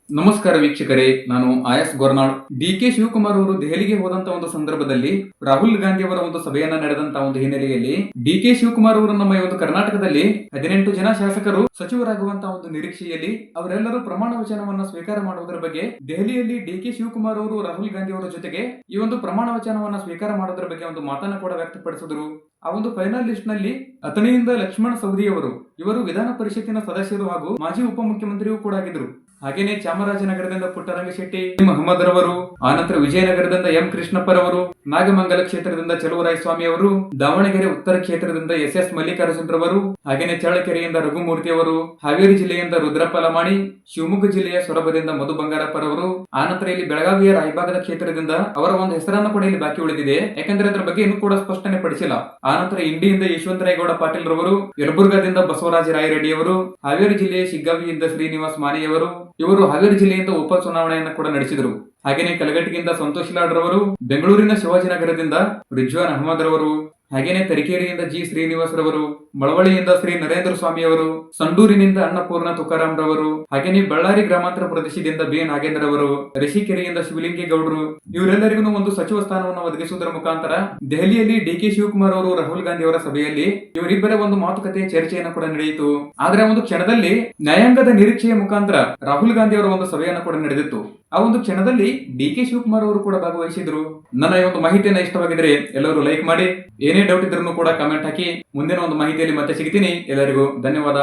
ನಮಸ್ಕಾರ ವೀಕ್ಷಕರೇ, ನಾನು ಆಯಸ್ ಗೋರ್ನಾಳ್. ಡಿ.ಕೆ. ಶಿವಕುಮಾರ್ ಅವರು ದೆಹಲಿಗೆ ಹೋದಂತ ಒಂದು ಸಂದರ್ಭದಲ್ಲಿ ರಾಹುಲ್ ಗಾಂಧಿ ಅವರ ಒಂದು ಸಭೆಯನ್ನ ನಡೆದಂತ ಒಂದು ಹಿನ್ನೆಲೆಯಲ್ಲಿ ಡಿ.ಕೆ. ಶಿವಕುಮಾರ್ ಅವರು ನಮ್ಮ ಒಂದು ಕರ್ನಾಟಕದಲ್ಲಿ 18 ಜನ ಶಾಸಕರು ಸಚಿವರಾಗುವಂತಹ ಒಂದು ನಿರೀಕ್ಷೆಯಲ್ಲಿ ಅವರೆಲ್ಲರೂ ಪ್ರಮಾಣ ವಚನವನ್ನ ಸ್ವೀಕಾರ ಮಾಡುವುದರ ಬಗ್ಗೆ ದೆಹಲಿಯಲ್ಲಿ ಡಿ.ಕೆ. ಶಿವಕುಮಾರ್ ಅವರು ರಾಹುಲ್ ಗಾಂಧಿ ಅವರ ಜೊತೆಗೆ ಈ ಒಂದು ಪ್ರಮಾಣ ವಚನವನ್ನ ಸ್ವೀಕಾರ ಮಾಡೋದ್ರ ಬಗ್ಗೆ ಒಂದು ಮಾತನ್ನ ಕೂಡ ವ್ಯಕ್ತಪಡಿಸಿದ್ರು. ಆ ಒಂದು ಫೈನಲ್ ಲಿಸ್ಟ್ ನಲ್ಲಿ ಅಥಣಿಯಿಂದ ಲಕ್ಷ್ಮಣ ಸವದಿ ಅವರು ಇವರು ವಿಧಾನ ಪರಿಷತ್ತಿನ ಸದಸ್ಯರು ಹಾಗೂ ಮಾಜಿ ಉಪಮುಖ್ಯಮಂತ್ರಿಯೂ ಕೂಡ ಆಗಿದ್ರು. ಹಾಗೇನೆ ಚಾಮರಾಜನಗರದಿಂದ ಪುಟ್ಟರಂಗ ಶೆಟ್ಟಿ ಮಹಮ್ಮದ್ ರವರು, ಆನಂತರ ವಿಜಯನಗರದಿಂದ ಎಂ ಕೃಷ್ಣಪ್ಪರವರು, ನಾಗಮಂಗಲ ಕ್ಷೇತ್ರದಿಂದ ಚಲುವರಾಯ ಸ್ವಾಮಿ ಅವರು, ದಾವಣಗೆರೆ ಉತ್ತರ ಕ್ಷೇತ್ರದಿಂದ ಎಸ್ ಮಲ್ಲಿಕಾರ್ಜುನ್ ರವರು, ಹಾಗೇನೆ ಚಳ್ಳಕೆರೆಯಿಂದ ರಘುಮೂರ್ತಿ ಅವರು, ಹಾವೇರಿ ಜಿಲ್ಲೆಯಿಂದ ರುದ್ರಪ್ಪ ಲಮಾಣಿ, ಶಿವಮೊಗ್ಗ ಜಿಲ್ಲೆಯ ಸೊರಬದಿಂದ ಮಧು ಬಂಗಾರಪ್ಪರವರು, ಆನಂತರ ಇಲ್ಲಿ ಬೆಳಗಾವಿಯ ರಾಯಭಾಗದ ಕ್ಷೇತ್ರದಿಂದ ಅವರ ಒಂದು ಹೆಸರನ್ನು ಕೂಡ ಇಲ್ಲಿ ಬಾಕಿ ಉಳಿದಿದೆ. ಯಾಕಂದ್ರೆ ಅದರ ಬಗ್ಗೆ ಇನ್ನೂ ಕೂಡ ಸ್ಪಷ್ಟನೆ ಪಡಿಸಿಲ್ಲ. ಆನಂತರ ಇಂಡಿಯಿಂದ ಯಶವಂತರಾಯಗೌಡ ಪಾಟೀಲ್ ರವರು, ಯಲಬುರ್ಗಾದಿಂದ ಬಸವರಾಜ ರಾಯರೆಡ್ಡಿ ಅವರು, ಹಾವೇರಿ ಜಿಲ್ಲೆಯ ಶಿಗ್ಗಾವಿಯಿಂದ ಶ್ರೀನಿವಾಸ್ ಮಾನೆಯವರು, ಇವರು ಹಾವೇರಿ ಜಿಲ್ಲೆಯಿಂದ ಉಪ ಚುನಾವಣೆಯನ್ನು ಕೂಡ ನಡೆಸಿದರು. ಹಾಗೇನೆ ಕಲಘಟಗಿಯಿಂದ ಸಂತೋಷ್ ಲಾಡ್ ರವರು, ಬೆಂಗಳೂರಿನ ಶಿವಾಜಿನಗರದಿಂದ ರಿಜ್ವಾನ್ ಅಹಮದ್ ರವರು, ಹಾಗೇನೆ ತರೀಕೆರೆಯಿಂದ ಜಿ ಶ್ರೀನಿವಾಸ್ ರವರು, ಮಳವಳ್ಳಿಯಿಂದ ಶ್ರೀ ನರೇಂದ್ರ ಸ್ವಾಮಿ ಅವರು, ಸಂಡೂರಿನಿಂದ ಅನ್ನಪೂರ್ಣ ತುಕಾರಾಮ್ ರವರು, ಹಾಗೇನೆ ಬಳ್ಳಾರಿ ಗ್ರಾಮಾಂತರ ಪ್ರದೇಶದಿಂದ ಬಿ ನಾಗೇಂದ್ರ ಅವರು, ರಿಷಿಕೆರೆಯಿಂದ ಶಿವಲಿಂಗೇಗೌಡರು, ಇವರೆಲ್ಲರಿಗೂ ಒಂದು ಸಚಿವ ಸ್ಥಾನವನ್ನು ಒದಗಿಸುವುದರ ಮುಖಾಂತರ ದೆಹಲಿಯಲ್ಲಿ ಡಿ.ಕೆ. ಶಿವಕುಮಾರ್ ಅವರು ರಾಹುಲ್ ಗಾಂಧಿ ಅವರ ಸಭೆಯಲ್ಲಿ ಇವರಿಬ್ಬರ ಒಂದು ಮಾತುಕತೆ ಚರ್ಚೆಯನ್ನು ಕೂಡ ನಡೆಯಿತು. ಆದ್ರೆ ಒಂದು ಕ್ಷಣದಲ್ಲಿ ನ್ಯಾಯಾಂಗದ ನಿರೀಕ್ಷೆಯ ಮುಖಾಂತರ ರಾಹುಲ್ ಗಾಂಧಿ ಅವರ ಒಂದು ಸಭೆಯನ್ನು ಕೂಡ ನಡೆದಿತ್ತು. ಆ ಒಂದು ಕ್ಷಣದಲ್ಲಿ ಡಿ.ಕೆ. ಶಿವಕುಮಾರ್ ಅವರು ಕೂಡ ಭಾಗವಹಿಸಿದ್ರು. ನನ್ನ ಈ ಒಂದು ಮಾಹಿತಿಯನ್ನ ಇಷ್ಟವಾಗಿದ್ರೆ ಎಲ್ಲರೂ ಲೈಕ್ ಮಾಡಿ, ಏನೇ ಡೌಟ್ ಇದ್ರೂ ಕೂಡ ಕಮೆಂಟ್ ಹಾಕಿ. ಮುಂದಿನ ಒಂದು ಮಾಹಿತಿಯಲ್ಲಿ ಮತ್ತೆ ಸಿಗ್ತೀನಿ. ಎಲ್ಲರಿಗೂ ಧನ್ಯವಾದ.